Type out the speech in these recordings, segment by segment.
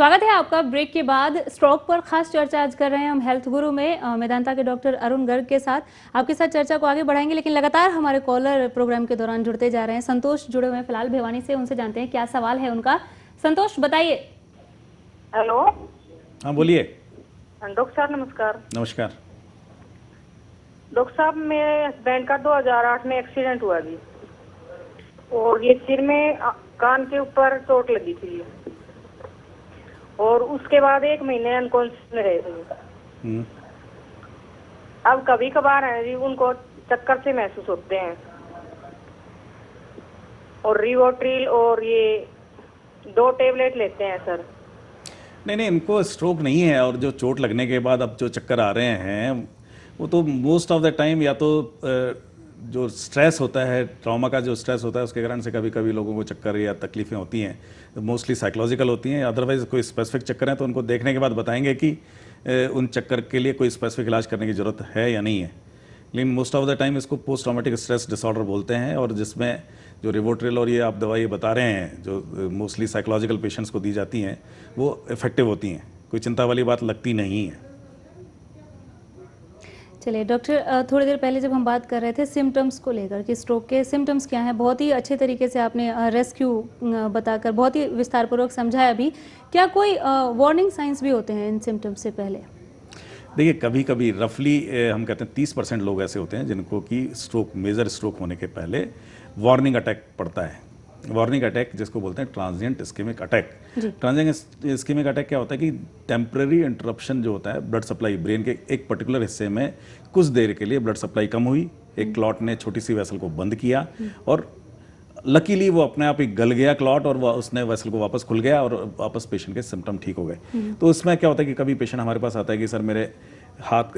स्वागत है आपका। ब्रेक के बाद स्ट्रोक पर खास चर्चा आज कर रहे हैं हम हेल्थ गुरु में मेदांता के डॉक्टर अरुण गर्ग के साथ। आपके साथ चर्चा को आगे बढ़ाएंगे, लेकिन लगातार हमारे कॉलर प्रोग्राम के दौरान जुड़ते जा रहे हैं। संतोष जुड़े हुए हैं फिलहाल भिवानी से, उनसे जानते हैं क्या सवाल है उनका। संतोष बताइए। हेलो। हाँ बोलिए। डॉक्टर साहब नमस्कार। नमस्कार। डॉक्टर साहब मेरे हस्बैंड का 2008 में एक्सीडेंट हुआ जी, और ये सिर में कान के ऊपर चोट लगी थी, और उसके बाद 1 महीने अनकॉन्शियस में रहे थे। अब कभी कभार है जी उनको चक्कर से महसूस होते हैं, और रिवोट्रिल और ये 2 टेबलेट लेते हैं सर। नहीं, इनको स्ट्रोक नहीं है, और जो चोट लगने के बाद अब जो चक्कर आ रहे हैं वो तो मोस्ट ऑफ द टाइम या तो जो स्ट्रेस होता है, ट्रॉमा का जो स्ट्रेस होता है उसके कारण से कभी कभी लोगों को चक्कर या तकलीफ़ें होती हैं, तो मोस्टली साइकोलॉजिकल होती हैं। अदरवाइज़ कोई स्पेसिफिक चक्कर है तो उनको देखने के बाद बताएंगे कि उन चक्कर के लिए कोई स्पेसिफिक इलाज करने की ज़रूरत है या नहीं है। लेकिन मोस्ट ऑफ द टाइम इसको पोस्ट ट्रॉमेटिक स्ट्रेस डिसऑर्डर बोलते हैं, और जिसमें जो रिवोट्रिल और ये आप दवाई बता रहे हैं जो मोस्टली साइकोलॉजिकल पेशेंट्स को दी जाती हैं वो इफ़ेक्टिव होती हैं, कोई चिंता वाली बात लगती नहीं है। चलिए डॉक्टर, थोड़ी देर पहले जब हम बात कर रहे थे सिम्टम्स को लेकर कि स्ट्रोक के सिम्टम्स क्या हैं, बहुत ही अच्छे तरीके से आपने रेस्क्यू बताकर बहुत ही विस्तारपूर्वक समझाया भी। क्या कोई वार्निंग साइंस भी होते हैं इन सिम्टम्स से पहले? देखिए, कभी कभी रफली हम कहते हैं 30% लोग ऐसे होते हैं जिनको कि स्ट्रोक, मेजर स्ट्रोक होने के पहले वार्निंग अटैक पड़ता है। वार्निंग अटैक जिसको बोलते हैं transient ischaemic attack. Transient ischaemic attack क्या होता है कि टेम्पररी इंटरप्शन जो होता है ब्लड सप्लाई, ब्रेन के एक पर्टिकुलर हिस्से में कुछ देर के लिए ब्लड सप्लाई कम हुई, एक क्लॉट ने छोटी सी वेसल को बंद किया, और लकीली वो अपने आप ही गल गया क्लॉट, और उसने वेसल को वापस खुल गया और वापस पेशेंट के सिम्टम ठीक हो गए। तो इसमें क्या होता है कि कभी पेशेंट हमारे पास आता है कि सर मेरे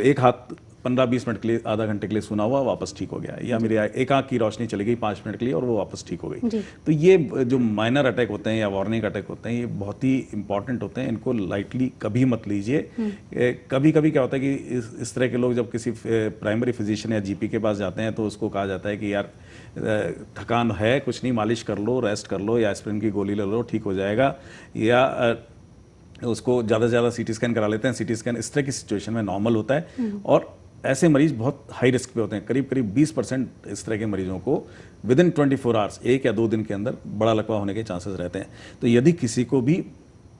एक हाथ 15-20 मिनट के लिए, आधा घंटे के लिए सुना हुआ वापस ठीक हो गया, या मेरी एक आंख की रोशनी चली गई 5 मिनट के लिए और वो वापस ठीक हो गई। तो ये जो माइनर अटैक होते हैं या वार्निंग अटैक होते हैं ये बहुत ही इंपॉर्टेंट होते हैं, इनको लाइटली कभी मत लीजिए। कभी कभी क्या होता है कि इस तरह के लोग जब किसी प्राइमरी फिजिशियन या जीपी के पास जाते हैं तो उसको कहा जाता है कि यार थकान है, कुछ नहीं, मालिश कर लो, रेस्ट कर लो, या एस्पिरिन की गोली ले लो, ठीक हो जाएगा, या उसको ज़्यादा से ज़्यादा सीटी स्कैन करा लेते हैं। सीटी स्कैन इस तरह की सिचुएशन में नॉर्मल होता है, और ऐसे मरीज बहुत हाई रिस्क पे होते हैं। करीब 20% इस तरह के मरीजों को विदिन 24 आवर्स, 1 या 2 दिन के अंदर बड़ा लकवा होने के चांसेस रहते हैं। तो यदि किसी को भी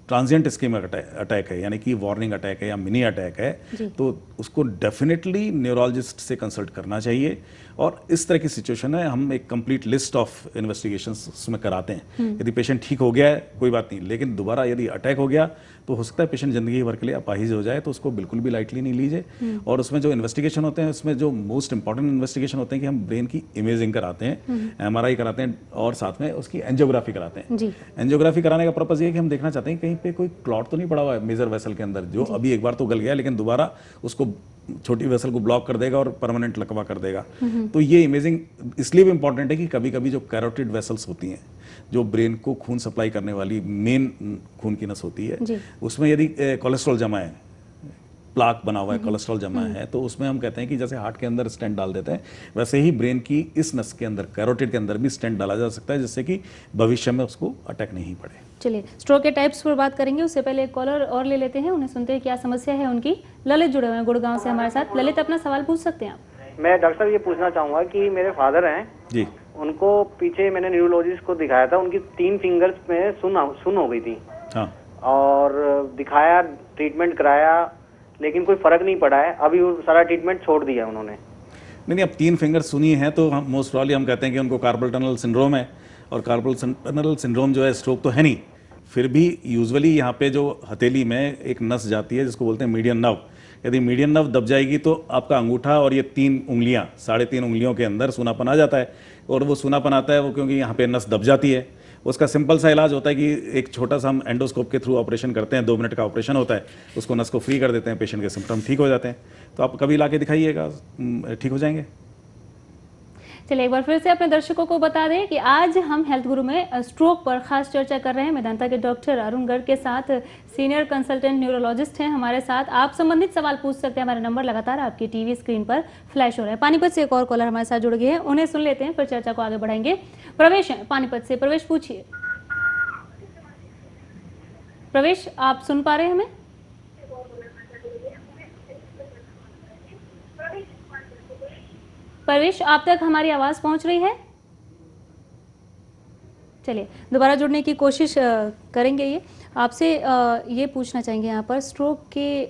ट्रांजिएंट इस्केमिक अटैक है, यानी कि वार्निंग अटैक है या मिनी अटैक है, तो उसको डेफिनेटली न्यूरोलॉजिस्ट से कंसल्ट करना चाहिए। और इस तरह की सिचुएशन है हम एक कंप्लीट लिस्ट ऑफ इन्वेस्टिगेशंस उसमें कराते हैं। यदि पेशेंट ठीक हो गया है कोई बात नहीं, लेकिन दोबारा यदि अटैक हो गया तो हो सकता है पेशेंट जिंदगी भर के लिए अपाहिज हो जाए, तो उसको बिल्कुल भी लाइटली नहीं लीजिए। और उसमें जो इन्वेस्टिगेशन होते हैं, उसमें जो मोस्ट इंपॉर्टेंट इन्वेस्टिगेशन होते हैं कि हम ब्रेन की इमेजिंग कराते हैं, MRI कराते हैं, और साथ में उसकी एंजियोग्राफी कराते हैं। एंजियोग्राफी कराने का पर्पज ये है कि हम देखना चाहते हैं कहीं पे कोई क्लॉट तो नहीं पड़ा हुआ है मेजर वेसल के अंदर, जो अभी एक बार तो गल गया लेकिन दोबारा उसको छोटी वेसल को ब्लॉक कर देगा और परमानेंट लकवा कर देगा। तो ये इमेजिंग इसलिए भी इंपॉर्टेंट है कि कभी कभी जो कैरोटिड वेसल्स होती हैं, जो ब्रेन को खून सप्लाई करने वाली मेन खून की नस होती है, उसमें यदि कोलेस्ट्रॉल जमा है, प्लाक बना हुआ है, कोलेस्ट्रॉल जमा है, तो उसमें हम कहते हैं कि जैसे हार्ट के अंदर स्टेंट डाल देते हैं, वैसे ही ब्रेन की इस नस के अंदर, कैरोटिड के अंदर भी स्टेंट डाला जा सकता है, जिससे कि भविष्य में उसको अटैक नहीं पड़े। चलिए स्ट्रोक के टाइप्स पर बात करेंगे, उससे पहले एक कॉलर और ले लेते हैं, उन्हें सुनते हैं क्या समस्या है उनकी। ललित जुड़े हुए हैं गुड़गांव से हमारे साथ। ललित, अपना सवाल पूछ सकते हैं आप। मैं डॉक्टर साहब ये पूछना चाहूँगा कि मेरे फादर हैं जी, उनको पीछे मैंने न्यूरोलॉजिस्ट को दिखाया था, उनकी 3 फिंगर्स में सुन हो गई थी। हाँ, और दिखाया, ट्रीटमेंट कराया, लेकिन कोई फर्क नहीं पड़ा है। अभी वो सारा ट्रीटमेंट छोड़ दिया उन्होंने। नहीं, अब 3 फिंगर सुनी है तो हम मोस्ट प्रॉब्ली हम कहते हैं कि उनको कार्पल टनल सिंड्रोम है, और कार्पल टनल सिंड्रोम जो है स्ट्रोक तो है नहीं। फिर भी यूजुअली यहाँ पे जो हथेली में एक नस जाती है जिसको बोलते हैं मीडियन नर्व, यदि मीडियन नर्व दब जाएगी तो आपका अंगूठा और ये 3 उंगलियाँ, 3.5 उंगलियों के अंदर सूनापन आ जाता है। और वो सूनापन आता है वो क्योंकि यहाँ पे नस दब जाती है। उसका सिंपल सा इलाज होता है कि एक छोटा सा हम एंडोस्कोप के थ्रू ऑपरेशन करते हैं, 2 मिनट का ऑपरेशन होता है, उसको नस को फ्री कर देते हैं, पेशेंट के सिम्टम ठीक हो जाते हैं। तो आप कभी ला के दिखाइएगा, ठीक हो जाएंगे। चलिए एक बार फिर से अपने दर्शकों को बता दें कि आज हम हेल्थ गुरु में स्ट्रोक पर खास चर्चा कर रहे हैं। मेदांता के डॉक्टर अरुण गर्ग के साथ सीनियर कंसल्टेंट न्यूरोलॉजिस्ट हैं हमारे साथ। आप संबंधित सवाल पूछ सकते हैं, हमारे नंबर लगातार आपकी टीवी स्क्रीन पर फ्लैश हो रहे हैं। पानीपत से एक और कॉलर हमारे साथ जुड़ गए हैं, उन्हें सुन लेते हैं, फिर चर्चा को आगे बढ़ाएंगे। प्रवेश है पानीपत से, प्रवेश पूछिए। प्रवेश, आप सुन पा रहे हैं हमें? प्रवेश, आप तक हमारी आवाज़ पहुंच रही है? चलिए दोबारा जुड़ने की कोशिश करेंगे। ये आपसे ये पूछना चाहेंगे यहाँ पर स्ट्रोक के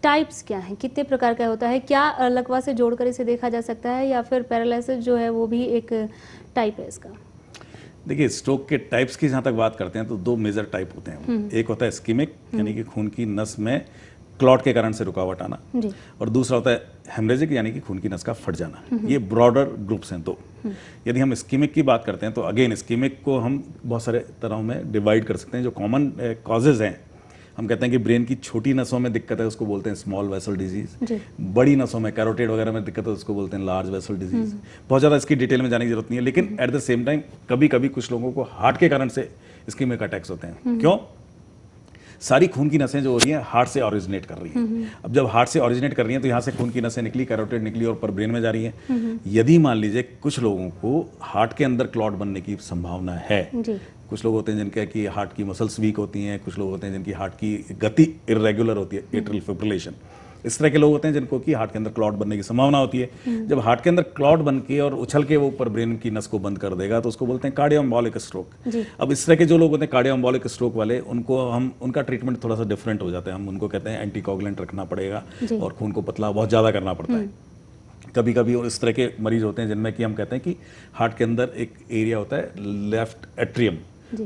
टाइप्स क्या हैं, कितने प्रकार का होता है, क्या लकवा से जोड़कर इसे देखा जा सकता है या फिर पैरालिसिस जो है वो भी एक टाइप है इसका? देखिए, स्ट्रोक के टाइप्स की जहाँ तक बात करते हैं तो दो मेजर टाइप होते हैं। एक होता है इस्कीमिक, यानी कि खून की नस में क्लॉट के कारण से रुकावट आना, और दूसरा होता है हेमरेजिक, यानी कि खून की नस का फट जाना। ये ब्रॉडर ग्रुप्स हैं। तो यदि हम इस्कीमिक की बात करते हैं तो अगेन इस्कीमिक को हम बहुत सारे तरहों में डिवाइड कर सकते हैं। जो कॉमन कॉजेज हैं, हम कहते हैं कि ब्रेन की छोटी नसों में दिक्कत है, उसको बोलते हैं स्मॉल वेसल डिजीज। बड़ी नसों में कैरोटिड वगैरह में दिक्कत है, उसको बोलते हैं लार्ज वेसल डिजीज। बहुत ज़्यादा इसकी डिटेल में जाने की जरूरत नहीं है, लेकिन एट द सेम टाइम कभी कभी कुछ लोगों को हार्ट के कारण से इस्कीमिक अटैक्स होते हैं। क्यों? सारी खून की नसें जो हो रही हैं हार्ट से ओरिजिनेट कर रही हैं। अब जब हार्ट से ओरिजिनेट कर रही हैं तो यहाँ से खून की नसें निकली, कैरोटिड निकली और ऊपर ब्रेन में जा रही हैं। यदि मान लीजिए कुछ लोगों को हार्ट के अंदर क्लॉट बनने की संभावना है, कुछ लोग होते हैं जिनके कि हार्ट की मसल्स वीक होती हैं, कुछ लोग होते हैं जिनकी हार्ट की गति इरेगुलर होती है, एट्रियल फिब्रिलेशन, इस तरह के लोग होते हैं जिनको कि हार्ट के अंदर क्लॉट बनने की संभावना होती है। जब हार्ट के अंदर क्लॉट बन के और उछल के वो ऊपर ब्रेन की नस को बंद कर देगा तो उसको बोलते हैं कार्डियोएम्बोलिक स्ट्रोक। अब इस तरह के जो लोग होते हैं कार्डियोएम्बोलिक स्ट्रोक वाले, उनको हम उनका ट्रीटमेंट थोड़ा सा डिफरेंट हो जाता है। हम उनको कहते हैं एंटीकोगुलेंट रखना पड़ेगा और खून को पतला बहुत ज़्यादा करना पड़ता है। कभी कभी इस तरह के मरीज होते हैं जिनमें कि हम कहते हैं कि हार्ट के अंदर एक एरिया होता है लेफ्ट एट्रियम,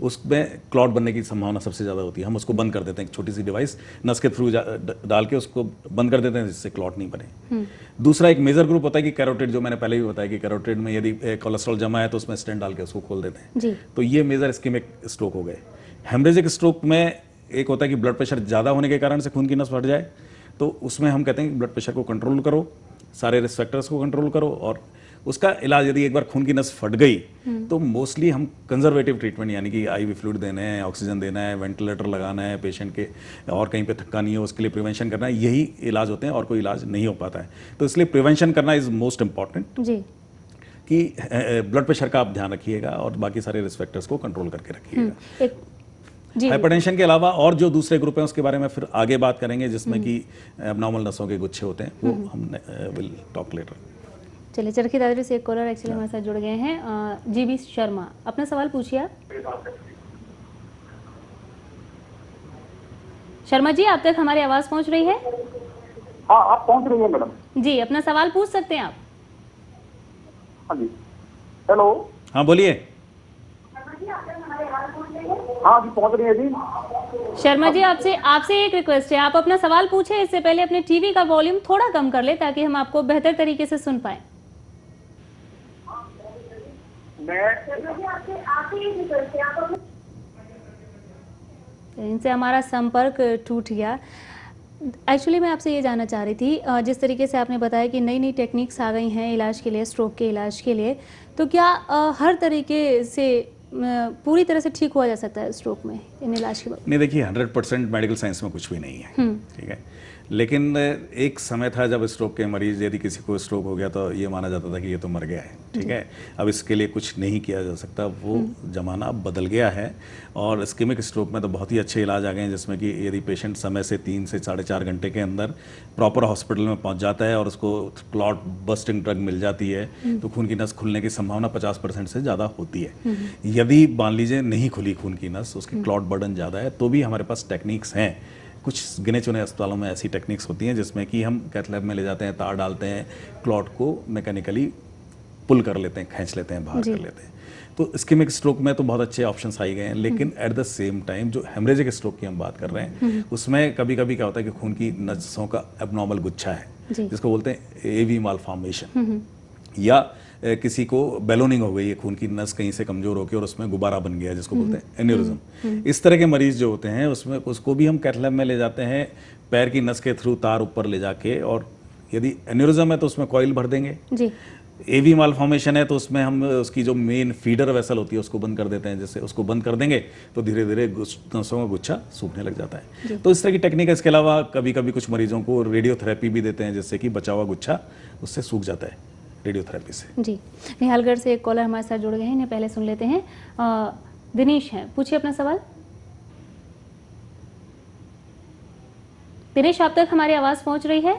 उसमें क्लॉट बनने की संभावना सबसे ज़्यादा होती है। हम उसको बंद कर देते हैं, एक छोटी सी डिवाइस नस के थ्रू डाल के उसको बंद कर देते हैं जिससे क्लॉट नहीं बने। दूसरा एक मेजर ग्रुप होता है कि कैरोटिड, जो मैंने पहले भी बताया कि कैरोटिड में यदि कोलेस्ट्रॉल जमा है तो उसमें स्टेंट डाल के उसको खोल देते हैं। तो ये मेजर इस्कीमिक स्ट्रोक हो गए। हेमरेजिक स्ट्रोक में एक होता है कि ब्लड प्रेशर ज़्यादा होने के कारण से खून की नस फट जाए, तो उसमें हम कहते हैं कि ब्लड प्रेशर को कंट्रोल करो, सारे रिस्क फैक्टर्स को कंट्रोल करो, और उसका इलाज यदि एक बार खून की नस फट गई तो मोस्टली हम कंजर्वेटिव ट्रीटमेंट, यानी कि आईवी फ्लूइड देना है, ऑक्सीजन देना है, वेंटिलेटर लगाना है पेशेंट के, और कहीं पे थक्का नहीं हो उसके लिए प्रिवेंशन करना है, यही इलाज होते हैं और कोई इलाज नहीं हो पाता है। तो इसलिए प्रिवेंशन करना इज मोस्ट इम्पॉर्टेंट जी, कि ब्लड प्रेशर का आप ध्यान रखिएगा और बाकी सारे रिस्क फैक्टर्स को कंट्रोल करके रखिएगा। हाइपरटेंशन के अलावा और जो दूसरे ग्रुप हैं उसके बारे में फिर आगे बात करेंगे, जिसमें कि एबनॉर्मल नसों के गुच्छे होते हैं, वो हम विल टॉक लेटर। चलिए, चरखी दादरी से एक कॉलर एक्चुअली हमारे साथ जुड़ गए हैं, जीबी शर्मा, अपना सवाल पूछिए आप। शर्मा जी, आप तक हमारी आवाज पहुंच रही है? हाँ, आप पहुंच रही है मैडम जी, अपना सवाल पूछ सकते हैं आप। हाँ जी, हेलो। हाँ बोलिए। हाँ जी, पहुंच रही है जी। शर्मा जी, आपसे एक रिक्वेस्ट है, आप अपना सवाल पूछे इससे पहले अपने टीवी का वॉल्यूम थोड़ा कम कर ले ताकि हम आपको बेहतर तरीके से सुन पाए। इनसे हमारा संपर्क टूट गया। एक्चुअली मैं आपसे ये जानना चाह रही थी, जिस तरीके से आपने बताया कि नई नई टेक्निक्स आ गई हैं इलाज के लिए, स्ट्रोक के इलाज के लिए, तो क्या हर तरीके से पूरी तरह से ठीक हुआ जा सकता है स्ट्रोक में इन इलाज के बाद? नहीं, देखिए 100% मेडिकल साइंस में कुछ भी नहीं है, ठीक है, लेकिन एक समय था जब स्ट्रोक के मरीज, यदि किसी को स्ट्रोक हो गया तो ये माना जाता था कि ये तो मर गया है, ठीक है। अब इसके लिए कुछ नहीं किया जा सकता, वो ज़माना अब बदल गया है। और इस्कीमिक स्ट्रोक में तो बहुत ही अच्छे इलाज आ गए हैं, जिसमें कि यदि पेशेंट समय से 3 से 4.5 घंटे के अंदर प्रॉपर हॉस्पिटल में पहुंच जाता है और उसको क्लॉट बस्टिंग ड्रग मिल जाती है तो खून की नस खुलने की संभावना 50% से ज़्यादा होती है। यदि मान लीजिए नहीं खुली खून की नस, उसकी क्लॉट बर्डन ज़्यादा है, तो भी हमारे पास टेक्निक्स हैं। कुछ गिने चुने अस्पतालों में ऐसी टेक्निक्स होती हैं जिसमें कि हम कैथ लैब में ले जाते हैं, तार डालते हैं, क्लॉट को मैकेनिकली पुल कर लेते हैं, खींच लेते हैं, बाहर कर लेते हैं। तो इस्कीमिक स्ट्रोक में तो बहुत अच्छे ऑप्शंस आ गए हैं, लेकिन एट द सेम टाइम जो हेमरेजिक स्ट्रोक की हम बात कर रहे हैं उसमें कभी कभी क्या होता है कि खून की नसों का एबनॉर्मल गुच्छा है, जिसको बोलते हैं एवी मालफॉर्मेशन, या किसी को बैलोनिंग हो गई है, खून की नस कहीं से कमजोर होकर और उसमें गुब्बारा बन गया, जिसको बोलते हैं एन्यूरिज्म। इस तरह के मरीज जो होते हैं उसमें उसको भी हम कैथ लैब में ले जाते हैं, पैर की नस के थ्रू तार ऊपर ले जाके, और यदि एन्यूरिज्म है तो उसमें कॉइल भर देंगे जी। एवी मालफॉर्मेशन है तो उसमें हम उसकी जो मेन फीडर वेसल होती है उसको बंद कर देते हैं, जैसे उसको बंद कर देंगे तो धीरे धीरे नसों का गुच्छा सूखने लग जाता है। तो इस तरह की टेक्निक है। इसके अलावा कभी कभी कुछ मरीजों को रेडियोथेरेपी भी देते हैं, जिससे कि बचा हुआ गुच्छा उससे सूख जाता है रेडियोथेरेपी से। जी, निहालगढ़ से एक कॉलर हमारे साथ जुड़ गए हैं, इन्हें पहले सुन लेते हैं। दिनेश हैं, पूछिए अपना सवाल। दिनेश, आप तक हमारी आवाज़ पहुंच रही है?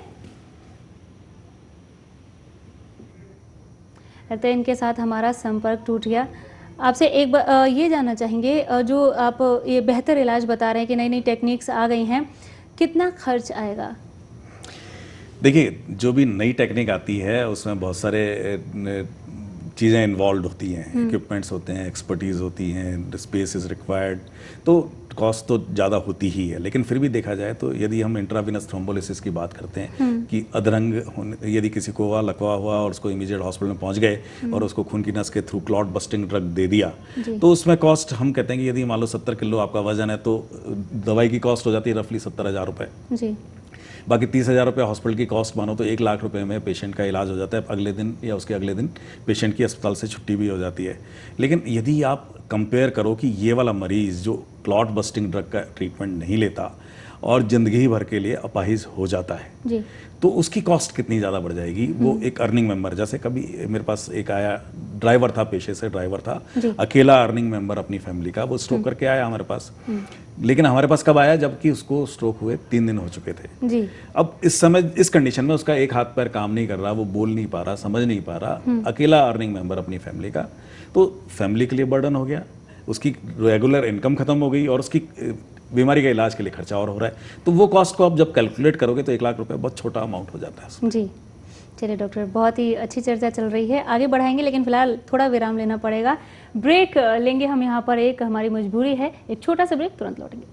लगता है इनके साथ हमारा संपर्क टूट गया। आपसे एक ये जानना चाहेंगे, जो आप ये बेहतर इलाज बता रहे हैं कि नई नई टेक्निक्स आ गई हैं, कितना खर्च आएगा? देखिए, जो भी नई टेक्निक आती है उसमें बहुत सारे चीज़ें इन्वॉल्व होती हैं, इक्विपमेंट्स होते हैं, एक्सपर्टीज़ होती हैं, स्पेस इज़ रिक्वायर्ड, तो कॉस्ट तो ज़्यादा होती ही है। लेकिन फिर भी देखा जाए तो यदि हम इंट्राविनस थ्रोम्बोलिसिस की बात करते हैं कि अधरंग यदि किसी को हुआ, लकवा हुआ और उसको इमीडिएट हॉस्पिटल में पहुंच गए और उसको खून की नस के थ्रू क्लॉट बस्टिंग ड्रग दे दिया, तो उसमें कॉस्ट हम कहते हैं कि यदि मान लो 70 किलो आपका वजन है तो दवाई की कॉस्ट हो जाती है रफली 70,000 रुपये। जी। बाकी 30,000 रुपये हॉस्पिटल की कॉस्ट मानो तो 1 लाख रुपए में पेशेंट का इलाज हो जाता है। अगले दिन या उसके अगले दिन पेशेंट की अस्पताल से छुट्टी भी हो जाती है। लेकिन यदि आप कंपेयर करो कि ये वाला मरीज़ जो क्लॉट बस्टिंग ड्रग का ट्रीटमेंट नहीं लेता और ज़िंदगी भर के लिए अपाहिज हो जाता है, जी। तो उसकी कॉस्ट कितनी ज़्यादा बढ़ जाएगी। वो एक अर्निंग मेंबर, जैसे कभी मेरे पास एक आया, ड्राइवर था, पेशे से ड्राइवर था, अकेला अर्निंग मेंबर अपनी फैमिली का, वो स्ट्रोक करके आया हमारे पास। लेकिन हमारे पास कब आया? जबकि उसको स्ट्रोक हुए 3 दिन हो चुके थे। जी। अब इस समय इस कंडीशन में उसका एक हाथ पैर काम नहीं कर रहा, वो बोल नहीं पा रहा, समझ नहीं पा रहा, अकेला अर्निंग मेंबर अपनी फैमिली का, तो फैमिली के लिए बर्डन हो गया, उसकी रेगुलर इनकम खत्म हो गई और उसकी बीमारी का इलाज के लिए खर्चा और हो रहा है। तो वो कॉस्ट को आप जब कैलकुलेट करोगे तो 1 लाख रुपए बहुत छोटा अमाउंट हो जाता है उसमें। जी। चलिए डॉक्टर, बहुत ही अच्छी चर्चा चल रही है, आगे बढ़ाएंगे, लेकिन फिलहाल थोड़ा विराम लेना पड़ेगा। ब्रेक लेंगे हम यहाँ पर, एक हमारी मजबूरी है, एक छोटा सा ब्रेक, तुरंत लौटेंगे।